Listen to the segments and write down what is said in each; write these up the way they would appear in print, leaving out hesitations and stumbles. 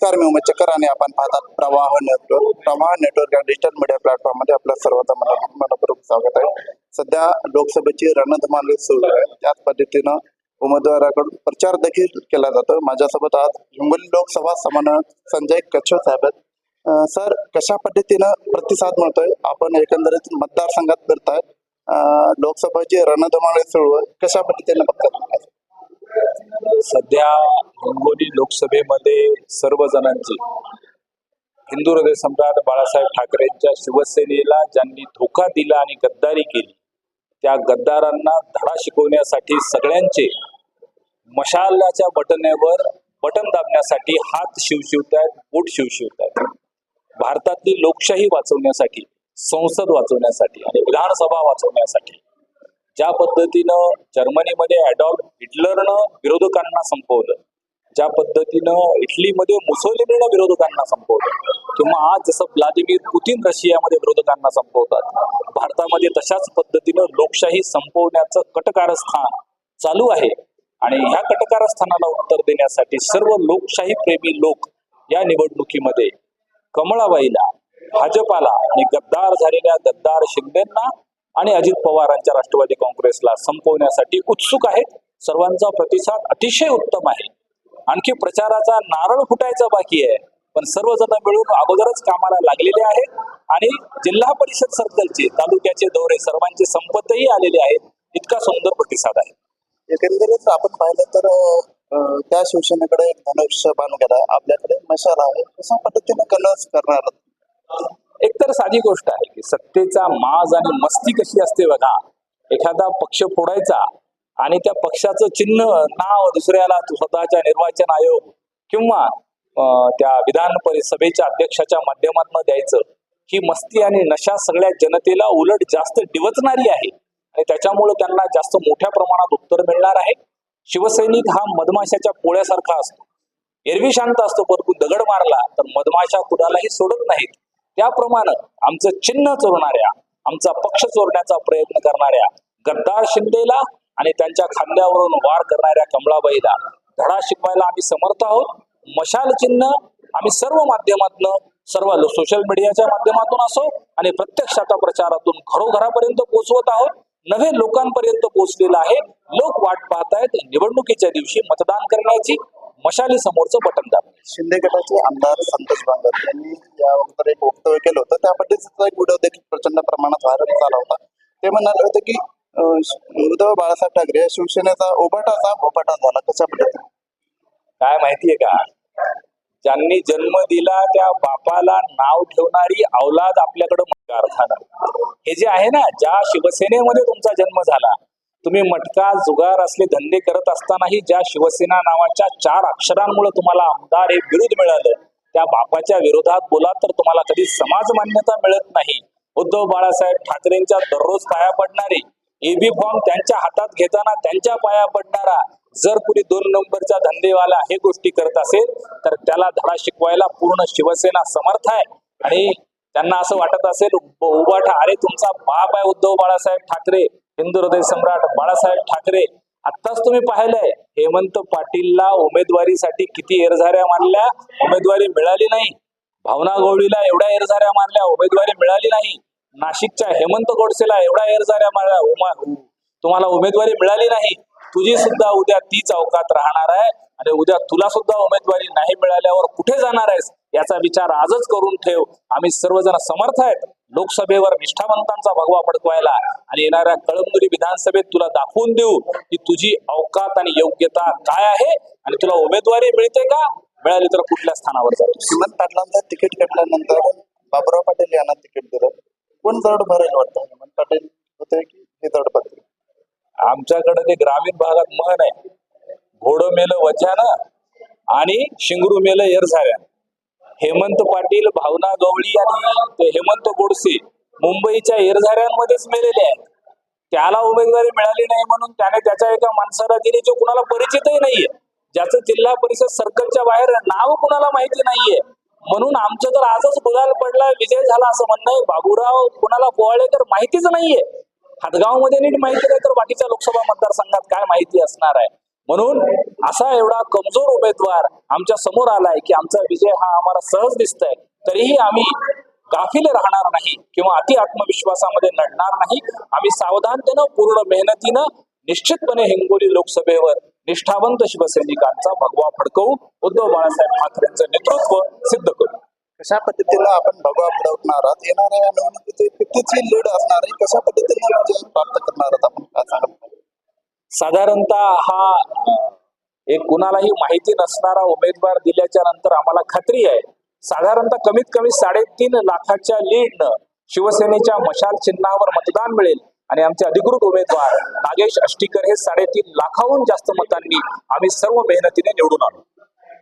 नमस्कार, मी उमेश चक्कर आणि आपण पाहतात प्रवाह नेटवर्क. प्रवाह नेटवर्क या डिजिटल मीडिया प्लॅटफॉर्म मध्ये आपल्या सर्वांचं मनपूर्वक स्वागत आहे. सध्या लोकसभेची रणधुमाळी सुरू आहे. त्याच पद्धतीनं उमेदवाराकडून प्रचार देखील केला जातो. माझ्यासोबत आज हिंगोली लोकसभा समन्वयक संजय कच्छे साहेब आहेत. सर, कशा पद्धतीनं प्रतिसाद मिळतोय? आपण एकंदरीत मतदारसंघात फिरताय, लोकसभेची रणधुमाळी सुरू आहे, कशा पद्धतीनं बघतात? सध्या हिंगोली लोकसभेमध्ये सर्व जणांची हिंदू हृदय सम्राट बाळासाहेब ठाकरेंच्या शिवसेनेला ज्यांनी धोका दिला आणि गद्दारी केली, त्या गद्दारांना धडा शिकवण्यासाठी सगळ्यांचे मशालाच्या बटन दाबण्यासाठी हात शिवशिवतायत, बोट शिवशिवतायत. भारतातली लोकशाही वाचवण्यासाठी, संसद वाचवण्यासाठी आणि विधानसभा वाचवण्यासाठी ज्या पद्धतीनं जर्मनीमध्ये ॲडॉल्फ हिटलरनं विरोधकांना संपवलं, ज्या पद्धतीनं इटलीमध्ये मुसोलिनीनं विरोधकांना संपवलं, किंवा आज जसं व्लादिमीर पुतीन रशियामध्ये विरोधकांना संपवतात, भारतामध्ये तशाच पद्धतीनं लोकशाही संपवण्याचं कटकारस्थान चालू आहे. आणि ह्या कटकारस्थानाला उत्तर देण्यासाठी सर्व लोकशाही प्रेमी लोक या निवडणुकीमध्ये कमळाबाईला, भाजपाला आणि गद्दार झालेल्या गद्दार शिंदेंना आणि अजित पवारांच्या राष्ट्रवादी काँग्रेसला संपवण्यासाठी उत्सुक आहेत. सर्वांचा प्रतिसाद अतिशय उत्तम आहे. आणखी प्रचाराचा नारळ फुटायचा बाकी आहे, पण सर्वजण मिळून अगोदरच कामाला लागलेले आहेत आणि जिल्हा परिषद सर्कलचे, तालुक्याचे दौरे सर्वांचे संपतही आलेले आहेत. इतका सुंदर प्रतिसाद आहे. एकंदरीत आपण पाहिलं तर त्या शिवसेनेकडे एक धनुष्य बाण गेला, आपल्याकडे मशाल आहे. कशा पद्धतीने कलर्स करणार? एकतर साधी गोष्ट आहे की सत्तेचा माज आणि मस्ती कशी असते बघा. एखादा पक्ष फोडायचा आणि त्या पक्षाचं चिन्ह, नाव दुसऱ्याला स्वतःच्या निर्वाचन आयोग किंवा त्या विधान परिसभेच्या अध्यक्षाच्या माध्यमातून द्यायचं, ही मस्ती आणि नशा सगळ्या जनतेला उलट जास्त डिवचणारी आहे आणि त्याच्यामुळे त्यांना जास्त मोठ्या प्रमाणात उत्तर मिळणार आहे. शिवसैनिक हा मधमाशाच्या पोळ्यासारखा असतो. एरवी शांत असतो, परंतु दगड मारला तर मधमाशा कुणालाही सोडत नाहीत. त्याप्रमाणे आमचं चिन्ह चोरणाऱ्या, आमचा पक्ष चोरण्याचा प्रयत्न करणाऱ्या गद्दार शिंदेला आणि त्यांच्या खांद्यावरून वार करणाऱ्या कमळाबाईला धडा शिकवायला आम्ही समर्थ आहोत. मशाल चिन्ह आम्ही सर्व माध्यमातून, सर्व सोशल मीडियाच्या माध्यमातून असो आणि प्रत्यक्षाच्या प्रचारातून घरोघरापर्यंत पोहोचवत आहोत. नवे लोकांपर्यंत पोहोचलेलं आहे. लोक वाट पाहतायत निवडणुकीच्या दिवशी मतदान करण्याची, मशाली समोरचं बटन दाबलं. शिंदे गटाचे आमदार संतोष बांगर यांनी या अगोदर एक वक्तव्य केलं होतं. त्या पद्धतीचा एक व्हिडिओ देखील प्रचंड प्रमाणात व्हायरल झाला होता. ते म्हणाले होते की उद्धव बाळासाहेब ठाकरे या शिवसेनेचा उभाटाचा भोपाटा झाला. कशा पद्धतीने? काय माहितीये का, ज्यांनी जन्म दिला त्या बापाला नाव ठेवणारी औलाद आपल्याकडे अर्थानं हे जे आहे ना, ज्या शिवसेनेमध्ये तुमचा जन्म झाला, तुम्ही मटका जुगार असले धंदे करत असतानाही ज्या शिवसेना नावाच्या 4 अक्षरांमुळे तुम्हाला आमदार हे विरोध मिळालं, त्या बापाच्या विरोधात बोला तर तुम्हाला कधी समाज मान्यता मिळत नाही. उद्धव बाळासाहेब ठाकरेंच्या दररोज पाया पडणारे, एबी फॉर्म त्यांच्या हातात घेताना त्यांच्या पाया पडणारा जर कुणी 2 नंबरचा धंदेवाला हे गोष्टी करत असेल तर त्याला धडा शिकवायला पूर्ण शिवसेना समर्थ आहे. आणि त्यांना असं वाटत असेल उभाटा, अरे तुमचा बाप आहे उद्धव बाळासाहेब ठाकरे, हिंदू हृदय सम्राट बाळासाहेब ठाकरे. आत्ताच तुम्ही पाहिलंय हेमंत पाटीलला उमेदवारीसाठी किती एरझाऱ्या मारल्या, उमेदवारी मिळाली नाही. भावना गवळीला एवढ्या एरझाऱ्या मारल्या, उमेदवारी मिळाली नाही. नाशिकच्या हेमंत गोडसेला एवढ्या एरझाऱ्या मारल्या, तुम्हाला उमेदवारी मिळाली नाही. तुझी सुद्धा उद्या तीच अवकात राहणार आहे आणि उद्या तुला सुद्धा उमेदवारी नाही मिळाल्यावर कुठे जाणार आहेस याचा विचार आजच करून ठेव. आम्ही सर्वजण समर्थ आहेत लोकसभेवर निष्ठावंतांचा भगवा फडकवायला आणि येणाऱ्या कळमनुरी विधानसभेत तुला दाखवून देऊ की तुझी अवकात आणि योग्यता काय आहे आणि तुला उमेदवारी मिळते का, मिळाली तर कुठल्या स्थानावर जाईल. हेमंत पाटलांचं तिकीट कटल्यानंतर बाबुराव पाटील यांना तिकीट दिलं. कोण जड भरेल वाटतं? हेमंत पाटील होते की हे जड भरतील? आमच्याकडे ते ग्रामीण भागात म्हण आहे, घोडं मेलं वज्यानं आणि शिंगरू मेलं एरझाऱ्यानं. हेमंत पाटील, भावना गवळी आणि ते हेमंत गोडसे मुंबईच्या एरझाऱ्यांमध्येच मेलेले आहेत. त्याला उमेदवारी मिळाली नाही म्हणून त्याने त्याच्या एका माणसाला दिली जो कुणाला परिचितही नाहीये, ज्याचं जिल्हा परिषद सर्कलच्या बाहेर नाव कुणाला माहिती नाहीये. म्हणून आमचं तर आजच गुलाल पडला, विजय झाला असं म्हणणं आहे. बाबूराव कुणाला पोवाळे तर माहितीच नाहीये. हातगाव मध्ये नीट माहिती नाही तर बाकीच्या लोकसभा मतदारसंघात काय माहिती असणार आहे. म्हणून असा एवढा कमजोर उमेदवार आमच्या समोर आलाय की आमचा विजय हा आम्हाला सहज दिसतोय, तरीही आम्ही गाफील राहणार नाही किंवा अति आत्मविश्वासामध्ये लढणार नाही. आम्ही सावधानतेनं पूर्ण मेहनतीनं निश्चितपणे हिंगोली लोकसभेवर निष्ठावंत शिवसैनिकांचा भगवा फडकवू, उद्धव बाळासाहेब ठाकरेंचं नेतृत्व सिद्ध करू. कशा पद्धतीनं आपण भगवा फडकणार आहात, येणाऱ्या निवडणुकीची कितीची लीड असणार आहे, कशा पद्धतीने विजय प्राप्त करणार आहात आपण काय सांगा? साधारणतः हा एक कुणालाही माहिती नसणारा उमेदवार दिल्याच्या नंतर आम्हाला खात्री आहे साधारणतः कमीत कमी 3.5 लाखाच्या लीडनं शिवसेनेच्या मशाल चिन्हावर मतदान मिळेल आणि आमचे अधिकृत उमेदवार नागेश अष्टीकर हे 3.5 लाखाहून जास्त मतांनी आम्ही सर्व मेहनतीने निवडून आणू.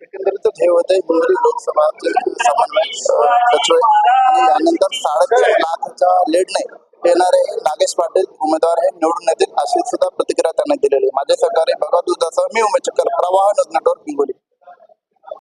एकंदरीतच हे होते हिंगोली लोकसभाचे समन्वय सचिव आणि यानंतर 3.5 लाखाच्या लीडने येणारे नागेश पाटील उमेदवार हे निवडून येतील अशी सुद्धा प्रतिक्रिया त्यांनी दिलेली. माझे सहकारी भगवत दुधासह मी उमेश चक्कर, प्रवाह न्यूज नेटवर्क हिंगोली.